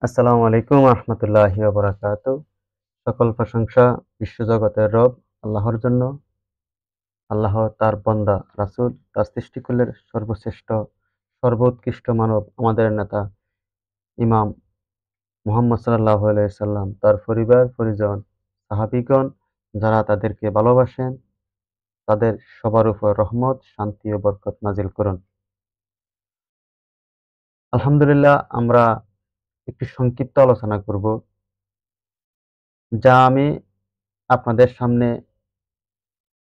আসসালামু আলাইকুম রহমতুল্লাহি ওয়া বারাকাতুহু। সকল প্রশংসা বিশ্বজগতের রব আল্লাহর জন্য। আল্লাহ তার বান্দা রাসূল তার সৃষ্টিকুলের সর্বশ্রেষ্ঠ সর্বোৎকৃষ্ট মানব আমাদের নেতা ইমাম মুহাম্মদ সাল্লাল্লাহু আলাইহি সাল্লাম, তার পরিবার পরিজন সাহাবীগণ যারা তাদেরকে ভালোবাসেন তাদের সবার উপর রহমত শান্তি ও বরকত নাজিল করুন। আলহামদুলিল্লাহ, আমরা একটি সংক্ষিপ্ত আলোচনা করব, যা আমি আপনাদের সামনে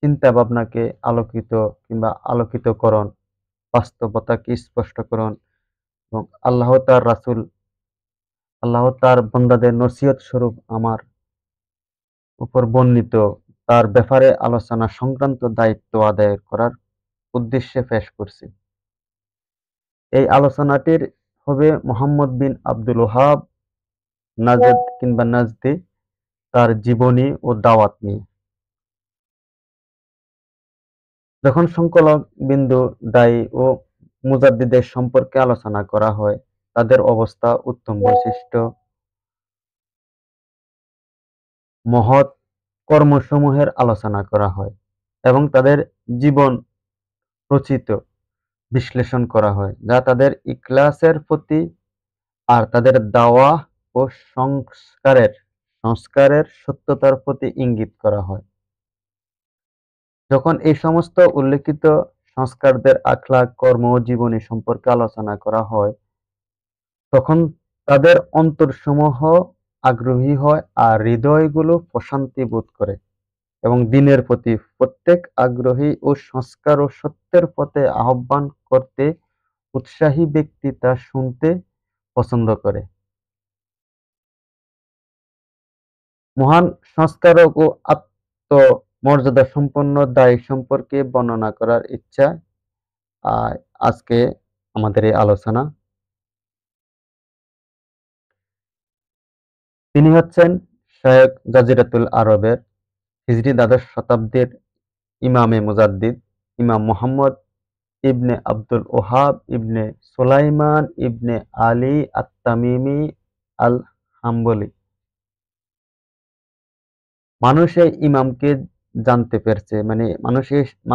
চিন্তা ভাবনাকে আলোকিত কিংবা আলোকিতকরণ, বাস্তবতাকে স্পষ্টকরণ এবং আল্লাহ তার বান্দাদের নসিহত স্বরূপ আমার উপর বর্ণিত তার ব্যাপারে আলোচনা সংক্রান্ত দায়িত্ব আদায় করার উদ্দেশ্যে পেশ করছি। এই আলোচনাটির হবে মোহাম্মদ বিন আব্দুল ওহাব নাজেদ কিংবা নাজদি তার জীবনী ও দাওয়াত নিয়ে। যখন সংকলক বিন্দু দায়ী ও মুজাদ্দিদের সম্পর্কে আলোচনা করা হয়, তাদের অবস্থা, উত্তম বৈশিষ্ট্য, মহৎ কর্মসমূহের আলোচনা করা হয় এবং তাদের জীবন রচিত বিশ্লেষণ করা হয়, যা তাদের ইখলাসের প্রতি আর তাদের দাওয়া ও সংস্কারের সত্যতার প্রতি ইঙ্গিত করা হয়। যখন এই সমস্ত উল্লেখিত সংস্কারদের আখলাক, কর্ম ও জীবনী সম্পর্কে আলোচনা করা হয়, তখন তাদের অন্তরসমূহ আগ্রহী হয় আর হৃদয়গুলো প্রশান্তি বোধ করে এবং দিনের প্রতি প্রত্যেক আগ্রহী ও সংস্কার ও সত্যের পথে আহ্বান করতে উৎসাহী ব্যক্তি তা শুনতে পছন্দ করে। মহান সংস্কারক ও আত্মমর্যাদা সম্পন্ন দায়ী সম্পর্কে বর্ণনা করার ইচ্ছা আজকে আমাদের এই আলোচনা। তিনি হচ্ছেন শায়খ জাজিরাতুল আরবের হিজরি দ্বাদশ শতাব্দীর ইমামে মুজাদ্দিদ ইমাম মুহাম্মদ ইবনে আব্দুল ওহাব ইবনে সুলাইমান ইবনে আলী আত-তামিমি আল-হাম্বলি। মানুষ এই ইমামকে জানতে পেরেছে, মানে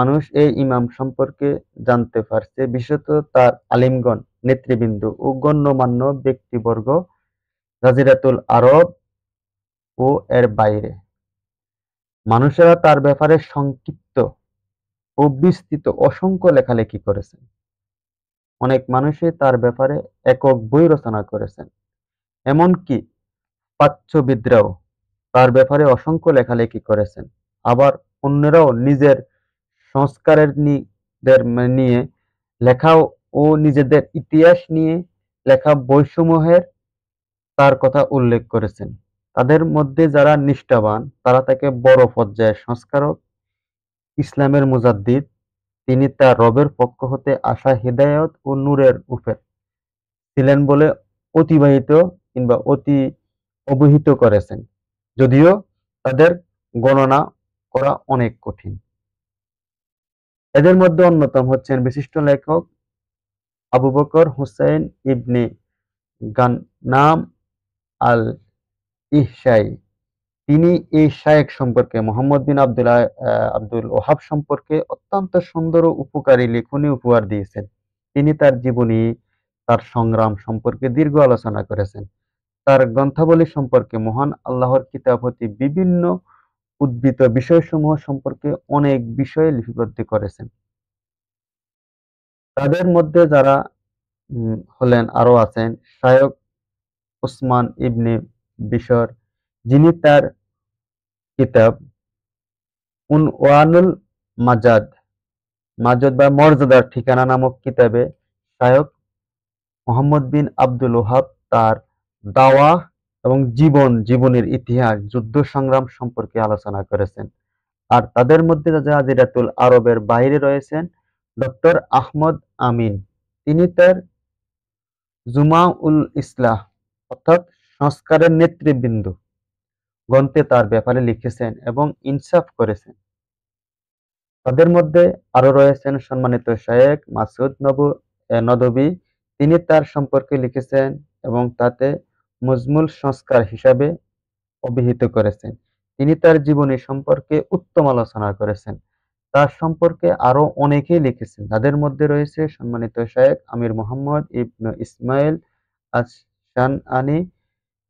মানুষ এই ইমাম সম্পর্কে জানতে পারছে বিশেষত তার আলিমগণ, নেতৃবৃন্দ ও গণ্যমান্য ব্যক্তিবর্গ জাজিরাতুল আরব ও এর বাইরে। মানুষেরা তার ব্যাপারে সংক্ষিপ্ত ও বিস্তৃত অসংখ্য লেখালেখি করেছেন। অনেক মানুষই তার ব্যাপারে একক বই রচনা করেছেন। এমনকি প্রাচ্যবিদরাও তার ব্যাপারে অসংখ্য লেখালেখি করেছেন। আবার অন্যরাও নিজের সংস্কারের নিয়ে লেখা ও নিজেদের ইতিহাস নিয়ে লেখা বইসমূহের তার কথা উল্লেখ করেছেন। তাদের মধ্যে যারা নিষ্ঠাবান তারা তাকে বড় পর্যায়ের সংস্কারক, ইসলামের মুজাদ্দিদ, তিনি তার রবের পক্ষ হতে আসা হিদায়াত ও নূরের উপর ছিলেন বলে অতি অবহিত করেছেন, যদিও তাদের গণনা করা অনেক কঠিন। এদের মধ্যে অন্যতম হচ্ছেন বিশিষ্ট লেখক আবু বকর হুসাইন ইবনে গান্নাম আল ইহশাই। তিনি এই শায়েখ সম্পর্কে, মোহাম্মদ বিন আব্দুল ওহাব সম্পর্কে অত্যন্ত সুন্দর ও উপকারী লেখনী উপহার দিয়েছেন। তিনি তার জীবনী, তার সংগ্রাম সম্পর্কে দীর্ঘ আলোচনা করেছেন। তার গ্রন্থাবলী সম্পর্কে মহান আল্লাহর কিতাব হতে বিভিন্ন উদ্ভূত বিষয়সমূহ সম্পর্কে অনেক বিষয়ে লিপিবদ্ধ করেছেন। তাদের মধ্যে যারা হলেন, আরো আছেন শায়খ উসমান ইবনে বিশর, যিনি তার কিতাব উনওয়ানুল মাজাদ মাজাদ বা মর্যাদার ঠিকানা নামক কিতাবে শায়খ মুহাম্মদ বিন আব্দুল ওহাব তার দাওয়া এবং জীবনের ইতিহাস, যুদ্ধ সংগ্রাম সম্পর্কে আলোচনা করেছেন। আর তাদের মধ্যে জাজিরাতুল আরবের বাইরে রয়েছেন ডক্টর আহমদ আমিন। তিনি তার জুমা-উল ইসলাহ অর্থাৎ সংস্কারের নেতৃবৃন্দ গ্রন্থে তার ব্যাপারে লিখেছেন এবং ইনসাফ করেছেন। তাদের মধ্যে আরো রয়েছেন সম্মানিত শায়েখ মাসুদ নদভী। তিনি তার সম্পর্কে লিখেছেন এবং তাতে মজমুল সংস্কার হিসাবে অভিহিত করেছেন। তিনি তার জীবনী সম্পর্কে উত্তম আলোচনা করেছেন। তার সম্পর্কে আরো অনেকেই লিখেছেন। তাদের মধ্যে রয়েছে সম্মানিত শায়খ আমির মুহাম্মদ ইবনে ইসমাইল আশ-শানআনী।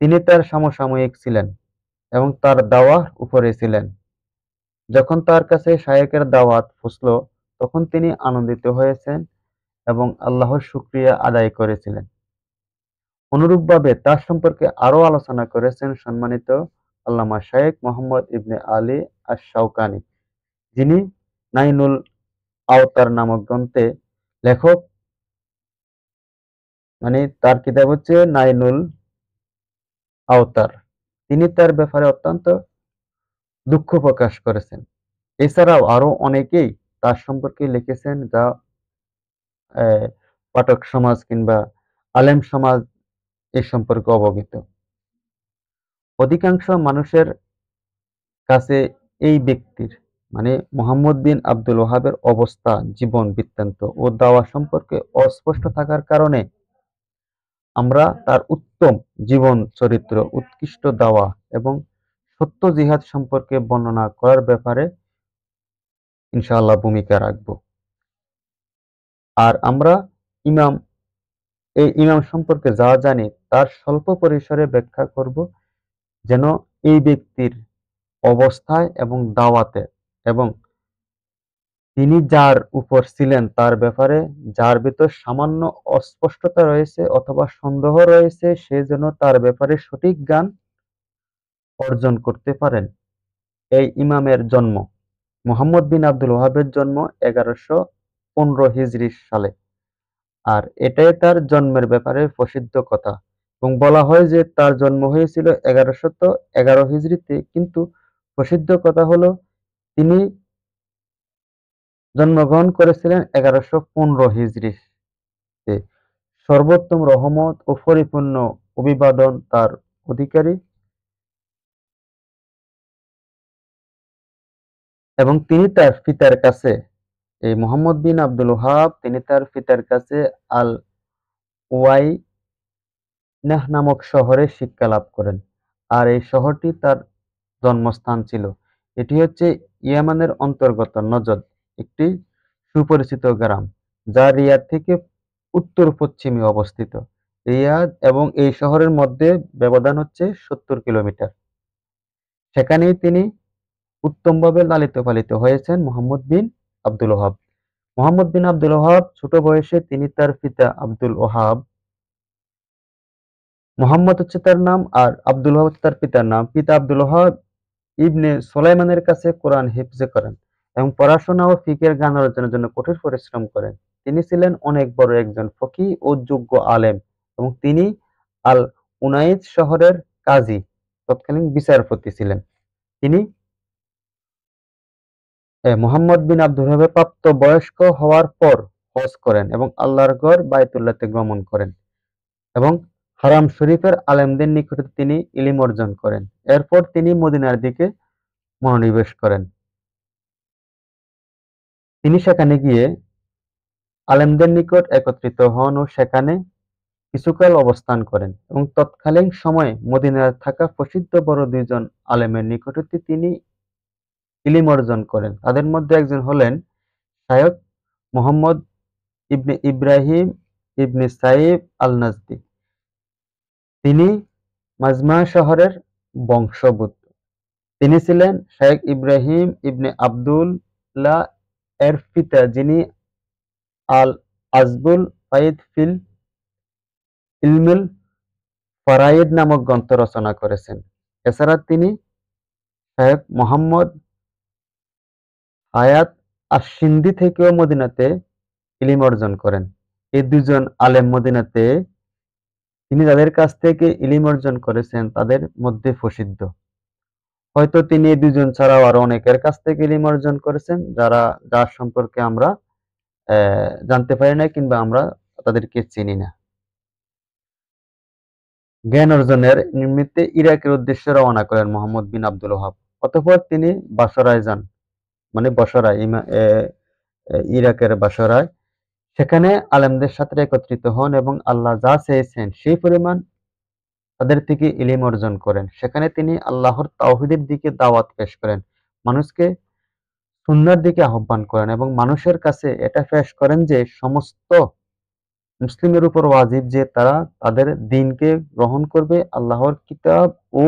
তিনি তার সমসাময়িক ছিলেন এবং তার দাওয়াহ উপরে ছিলেন। যখন তার কাছে শায়খের দাওয়াত পৌঁছল, তখন তিনি আনন্দিত হয়েছেন এবং আল্লাহর শুকরিয়া আদায় করেছিলেন। অনুরূপভাবে তার সম্পর্কে আরো আলোচনা করেছেন সম্মানিত আল্লামা শায়খ মুহাম্মদ ইবনে আলী আশ-শাওকানী, যিনি নাইলুল আওতার নামক গ্রন্থে লেখক। তার কিতাব হচ্ছে নাইলুল আওতার। তিনি তার ব্যাপারে অত্যন্ত দুঃখ প্রকাশ করেছেন। এছাড়াও আরো অনেকেই তার সম্পর্কে লিখেছেন, যা পাঠক সমাজ কিংবা আলেম সমাজ এ সম্পর্কে অবগত। অধিকাংশ মানুষের কাছে এই ব্যক্তির মুহাম্মদ বিন আব্দুল ওহাবের অবস্থা, জীবন বৃত্তান্ত ও দাওয়া সম্পর্কে অস্পষ্ট থাকার কারণে আমরা তার উত্তম জীবন চরিত্র, উৎকৃষ্ট দাওয়া এবং সত্য জিহাদ সম্পর্কে বর্ণনা করার ব্যাপারে ইনশাআল্লাহ ভূমিকা রাখব। আর আমরা এই ইমাম সম্পর্কে যা জানি তার স্বল্প পরিসরে ব্যাখ্যা করব, যেন এই ব্যক্তির অবস্থায় এবং দাওয়াতে এবং তিনি যার উপর ছিলেন তার ব্যাপারে যার ভিতর সামান্য অস্পষ্টতা রয়েছে অথবা সন্দেহ রয়েছে, সে যেন তার ব্যাপারে সঠিক জ্ঞান অর্জন করতে পারেন। এই ইমামের জন্ম, মুহাম্মদ বিন আব্দুল ওহাবের জন্ম 1115 হিজরি সালে। আর এটাই তার জন্মের ব্যাপারে প্রসিদ্ধ কথা, এবং বলা হয় যে তার জন্ম হয়েছিল 1111 হিজরিতে, কিন্তু প্রসিদ্ধ কথা হলো তিনি জন্মগ্রহণ করেছিলেন 1115 হিজরিতে। সর্বোত্তম রহমত ও পরিপূর্ণ অভিবাদন তার অধিকারী, এবং তিনি তার পিতার কাছে, এই মুহাম্মদ বিন আব্দুল ওহাব, তিনি তার পিতার কাছে আল উওয়াইনাহ নামক শহরে শিক্ষা লাভ করেন। আর এই শহরটি তার জন্মস্থান ছিল। এটি হচ্ছে ইয়েমেনের অন্তর্গত নজদ, একটি সুপরিচিত গ্রাম, যা রিয়াদ থেকে উত্তর-পশ্চিমে অবস্থিত। রিয়াদ এবং এই শহরের মধ্যে ব্যবধান হচ্ছে 70 কিলোমিটার। সেখানেই তিনি উত্তমভাবে লালিত-পালিত হয়েছেন মুহাম্মদ বিন আব্দুল ওহাব। মুহাম্মদ বিন আব্দুল ওহাব ছোট বয়সে তিনি তার পিতা আব্দুল ওহাব, মুহাম্মদ হচ্ছে তার নাম আর আব্দুল ওহাব হচ্ছে তার পিতার নাম, পিতা আব্দুল ওহাব ইবনে সুলাইমানের কাছে কোরআন হিফজ করেন এবং পড়াশোনা ও ফিকহের জ্ঞান অর্জনের জন্য কঠোর পরিশ্রম করেন। তিনি ছিলেন অনেক বড় একজন ফকিহ ও যোগ্য আলেম, এবং তিনি আল উনাইস শহরের কাজী, তৎকালীন বিচারপতি ছিলেন। তিনি মুহাম্মদ বিন আব্দুল ওহাবের প্রাপ্ত বয়স্ক হওয়ার পর হজ করেন এবং আল্লাহর ঘর বাইতুল্লাহতে গমন করেন এবং হারাম শরীফের আলেমদের নিকট তিনি ইলম অর্জন করেন। এরপর তিনি মদিনার দিকে মনোনিবেশ করেন। তিনি সেখানে গিয়ে আলেমদের নিকট একত্রিত হন ও সেখানে কিছুকাল অবস্থান করেন এবং তৎকালীন সময়ে মদিনায় থাকা প্রসিদ্ধ বড় দুইজন আলেমের নিকট হতে তিনি ইলম অর্জন করেন। তাদের মধ্যে একজন হলেন শায়খ মুহাম্মদ ইবনে ইব্রাহিম ইবনে সাইব আল-নাজদি। তিনি মাজমা শহরের বংশোদ্ভূত। তিনি ছিলেন শায়খ ইব্রাহিম ইবনে আব্দুল্লাহ এর পিতা, যিনি আল আজবুল ফাইদ ফিল ইলমুল ফারাইদ নামক গ্রন্থ রচনা করেছেন। এছাড়া তিনি শায়খ মুহাম্মদ হায়াত আশ-সিন্ধি থেকেও মদিনাতে ইলম অর্জন করেন। এই দুজন আলেম মদিনাতে তিনি যাদের কাছ থেকে ইলম অর্জন করেছেন তাদের মধ্যে প্রসিদ্ধ। হয়তো তিনি এই দুজন ছাড়াও আরো অনেকের কাছ থেকে ইলম অর্জন করেছেন, যার সম্পর্কে আমরা জানতে পারি না কিংবা আমরা তাদেরকে চিনি না। জ্ঞান অর্জনের নিমিত্তে ইরাকের উদ্দেশ্যে রওনা করেন মুহাম্মদ বিন আব্দুল ওহাব। অতঃপর তিনি বাসরায় যান, বসরায়, ইরাকের বাসরায়। সেখানে আলেমদের সাথে একত্রিত হন এবং আল্লাহ যা চেয়েছেন সেই পরিমাণ তাদের থেকে ইলম অর্জন করেন। সেখানে তিনি আল্লাহর তাওহীদের দিকে দাওয়াত পেশ করেন, মানুষকে সুন্নাহর দিকে আহ্বান করেন এবং মানুষের কাছে এটা পেশ করেন যে সমস্ত মুসলিমের উপর ওয়াজিব যে তারা তাদের দ্বীনকে গ্রহণ করবে আল্লাহর কিতাব ও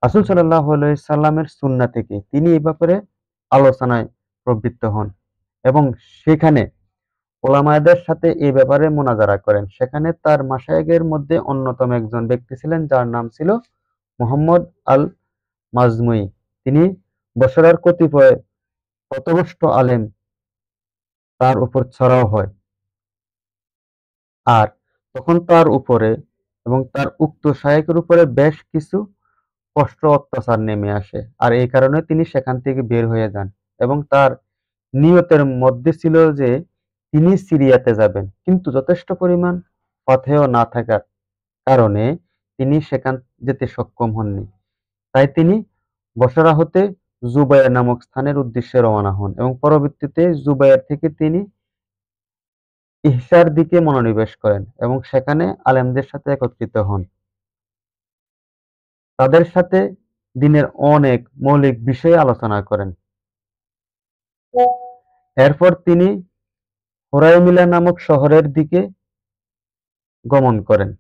রাসূল সাল্লাল্লাহু আলাইহি সাল্লামের সুন্নাহ থেকে। তিনি এই ব্যাপারে আলোচনায় প্রবৃত্ত হন এবং সেখানে উলামাদের সাথে এই ব্যাপারে মুনাজারা করেন। সেখানে তার মাশায়েখের মধ্যে অন্যতম একজন ব্যক্তি ছিলেন যার নাম ছিল মুহাম্মদ আল মাজমুই। তিনি বসরার কতিপয় পথভ্রষ্ট আলেম তার উপর চড়াও হয়। আর তখন তার উপরে এবং তার উক্ত শায়েখের উপরে বেশ কিছু কষ্ট অত্যাচার নেমে আসে। আর এই কারণে তিনি সেখান থেকে বের হয়ে যান এবং তার নিয়তের মধ্যে ছিল যে তিনি সিরিয়াতে যাবেন। কিন্তু যথেষ্ট পরিমাণ পথেও না থাকার কারণে তিনি সেখান যেতে সক্ষম হননি। তাই তিনি বসরা হতে জুবাইর নামক স্থানের উদ্দেশ্যে রওনা হন এবং পরবর্তীতে জুবাইর থেকে তিনি ইহসার দিকে মনোনিবেশ করেন এবং সেখানে আলেমদের সাথে একত্রিত হন। তাদের সাথে দ্বীনের অনেক মৌলিক বিষয়ে আলোচনা করেন। এরপর তিনি হুরায়মিলা নামক শহরের দিকে গমন করেন।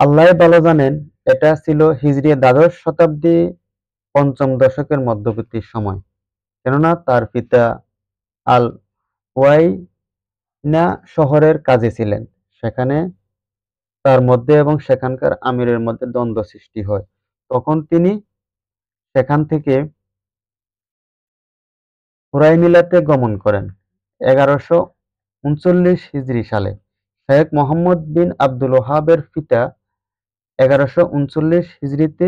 আল্লাহই ভালো জানেন এটা ছিল হিজরি দ্বাদশ শতাব্দী ৫ম দশকের মধ্যবর্তী সময়। কেননা তার পিতা আল ওয়াইনা শহরের কাজী ছিলেন। সেখানে তার মধ্যে এবং সেখানকার আমিরের মধ্যে দ্বন্দ্ব সৃষ্টি হয়। তখন তিনি সেখান থেকে হুরায়মিলাতে গমন করেন ১১৩৯ হিজরি সালে। শেখ মোহাম্মদ বিন আব্দুল ওহাবের পিতা ১১৩৯ হিজরিতে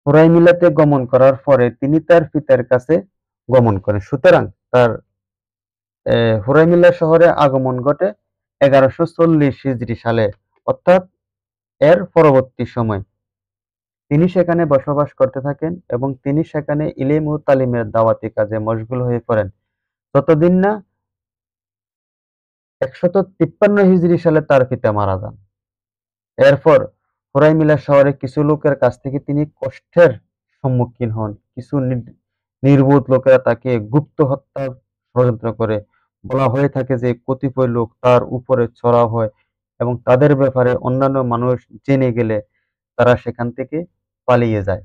হুরায়মিলাতে গমন করার পরে তিনি তার পিতার কাছে গমন করেন। সুতরাং তার হুরায়মিলা শহরে আগমন ঘটে ১১৪০ হিজরি সালে, অর্থাৎ এর পরবর্তী সময়। তিনি সেখানে বসবাস করতে থাকেন এবং তিনি সেখানে ইলম ও তালিমের দাওয়াতি কাজে মশগুল হয়ে পড়েন যতদিন না ১৫৩ হিজরি সালে তার পিতা মারা যান। এরপর হুরায়মিলা শহরে কিছু লোকের কাছ থেকে তিনি কষ্টের সম্মুখীন হন। কিছু নির্বোধ লোকেরা তাকে গুপ্ত হত্যার ষড়যন্ত্র করে। বলা হয়ে থাকে যে কতিপয় লোক তার উপরে চড়াও হয় এবং তাদের ব্যাপারে অন্যান্য মানুষ জেনে গেলে তারা সেখান থেকে পালিয়ে যায়।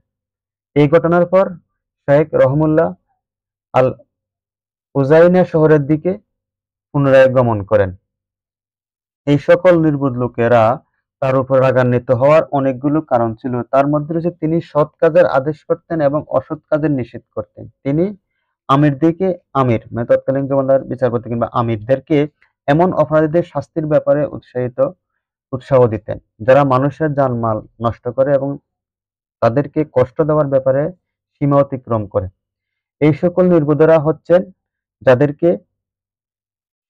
এই ঘটনার পর শাইখ রহমুল্লাহ আল উজাইনা শহরের দিকে পুনরায় গমন করেন। এই সকল নির্বোধ লোকেরা তার উপর রাগান্বিত হওয়ার অনেকগুলো কারণ ছিল। তার মধ্যে রয়েছে তিনি সৎ কাজের আদেশ করতেন এবং অসৎ কাজের নিষেধ করতেন। তিনি আমিরদেরকে মানে তৎকালীন জমানার বিচারপতি কিংবা আমিরদেরকে এমন অপরাধীদের শাস্তির ব্যাপারে উৎসাহ দিতেন যারা মানুষের জানমাল নষ্ট করে এবং তাদেরকে কষ্ট দেওয়ার ব্যাপারে সীমা অতিক্রম করে। এই সকল নির্বোধেরা হচ্ছেন যাদেরকে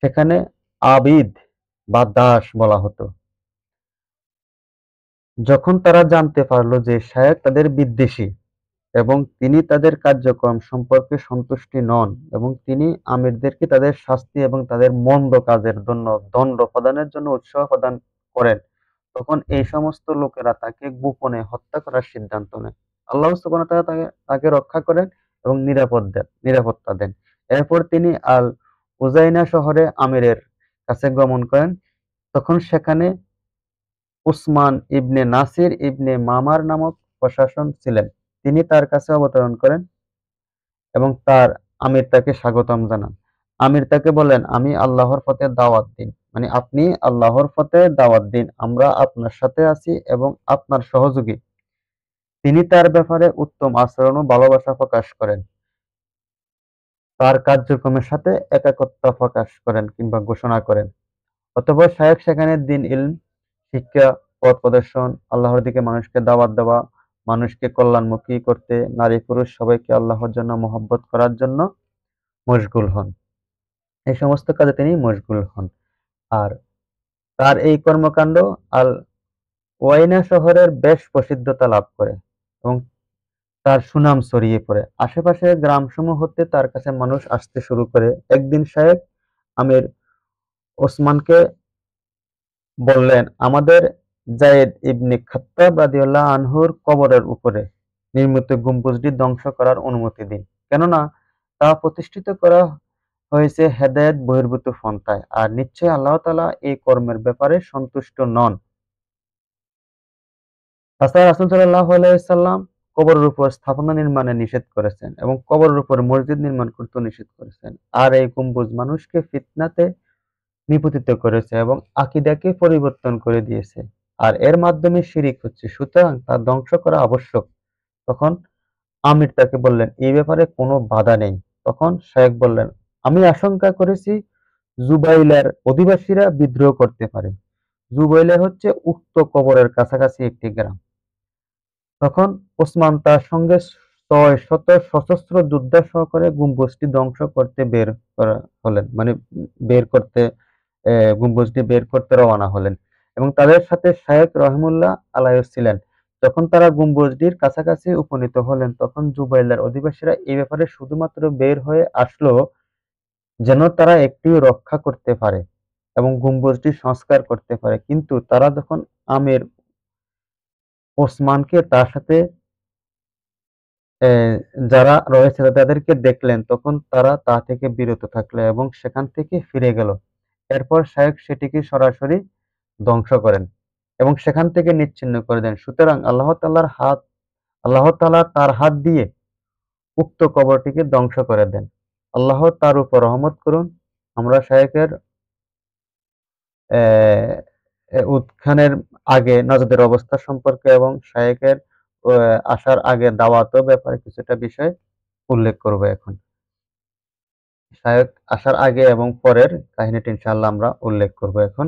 সেখানে আবিদ বা দাস বলা হতো। যখন তারা জানতে পারল যে শায়খ তাদের বিদ্বেষী এবং তিনি তাদের কার্যক্রম সম্পর্কে সন্তুষ্টি নন এবং তিনি আমিরদেরকে তাদের শাস্তি এবং তাদের মন্দ কাজের জন্য দণ্ড প্রদানের জন্য উৎসাহ প্রদান করেন, তখন এই সমস্ত লোকেরা তাকে গোপনে হত্যা করার সিদ্ধান্ত নেয়। আল্লাহ সুবহানাহু ওয়া তাআলা তাকে রক্ষা করেন এবং নিরাপত্তা দেন। এরপর তিনি আল উজাইনা শহরে আমিরের কাছে গমন করেন। তখন সেখানে উসমান ইবনে নাসির ইবনে মামার নামক প্রশাসক ছিলেন। তিনি তার কাছে অবতরণ করেন এবং আমির তাকে স্বাগতম জানান। আমির তাকে বলেন, আমি আল্লাহর পথে দাওয়াত দিন, মানে আপনি আল্লাহর পথে দাওয়াত দিন, আমরা আপনার সাথে আছি এবং আপনার সহযোগী। তিনি তার ব্যাপারে উত্তম আচরণ ও ভালোবাসা প্রকাশ করেন। তার কার্যক্রমের সাথে একাত্মতা প্রকাশ করেন কিংবা ঘোষণা করেন। অতঃপর শায়খ সেখানে দ্বীন ইলম শিক্ষা, পথ প্রদর্শন, আল্লাহর দিকে মানুষকে দাওয়াত দেওয়া, মানুষকে কল্যাণমুখী করতে, নারী পুরুষ সবাইকে আল্লাহর জন্য মহব্বত করার জন্য মশগুল হন। এই সমস্ত কাজে তিনি মশগুল হন। আর তার এই কর্মকাণ্ড আল ওয়াইনা শহরের বেশ প্রসিদ্ধতা লাভ করে এবং তার সুনাম ছড়িয়ে পড়ে। আশেপাশের গ্রামসমূহ হতে তার কাছে মানুষ আসতে শুরু করে। একদিন শায়খ আমির ওসমানকে বললেন, আমাদের যায়েদ ইবনে খাত্তাব রাদিয়াল্লাহু আনহুর কবরের উপরে নির্মিত গম্বুজটি ধ্বংস করার অনুমতি দিন। কেননা তা প্রতিষ্ঠিত করা হয়েছে হেদায়েত বহির্ভূত পন্থায়। আর নিশ্চয়ই আল্লাহ তাআলা এই কর্মের ব্যাপারে সন্তুষ্ট নন। তাছাড়া রাসূল সাল্লাল্লাহু আলাইহি ওয়াসাল্লাম কবরের উপর স্থাপনা নির্মাণে নিষেধ করেছেন এবং কবরের উপর মসজিদ নির্মাণ করতেও নিষেধ করেছেন। আর এই গম্বুজ মানুষকে ফিতনাতে নিপতিত করেছে এবং আকীদাকে পরিবর্তন করে দিয়েছে। আর এর মাধ্যমে শিরিক হচ্ছে। সুতরাং তা ধ্বংস করা আবশ্যক। তখন আমির তাকে বললেন, এই ব্যাপারে কোনো বাধা নেই। তখন শায়খ বললেন, আমি আশঙ্কা করেছি জুবাইলের অধিবাসীরা বিদ্রোহ করতে পারে। জুবাইলে হচ্ছে উক্ত কবরের কাছাকাছি একটি গ্রাম। তখন ওসমান তার সঙ্গে ৬০০ সশস্ত্র যোদ্ধা সহকারে গম্বুজটি ধ্বংস করতে হলেন। মানে বের করতে গম্বুজটি বের করতে রওনা হলেন এবং তাদের সাথে শায়খ রহিমুল্লাহ আলাইহিস ছিলেন। যখন তারা গম্বুজটির কাছাকাছি উপনীত হলেন, তখন জুবাইলের অধিবাসীরা এই ব্যাপারে শুধুমাত্র বের হয়ে আসলো যেন তারা একটিও রক্ষা করতে পারে এবং গম্বুজটি সংস্কার করতে পারে। কিন্তু তারা যখন আমির ওসমানকে তার সাথে যারা রয়েছিল তাদেরকে দেখলেন, তখন তারা তা থেকে বিরত থাকলো এবং সেখান থেকে ফিরে গেল। এরপর শায়খ সেটিকে সরাসরি ধ্বংস করেন এবং সেখান থেকে নিচ্ছিন্ন করে দেন। সুতরাং আল্লাহ তাআলা তার হাত দিয়ে উক্ত কবরটিকে ধ্বংস করে দেন। আল্লাহ তার উপর রহমত করুন। আমরা শায়খের উত্থানের আগে নজদের অবস্থা সম্পর্কে এবং শায়খের আসার আগে দাওয়াতের ব্যাপারে কিছুটা বিষয় উল্লেখ করব এখন। শায়খ আসার আগে এবং পরের কাহিনীটি ইনশাআল্লাহ আমরা উল্লেখ করব এখন।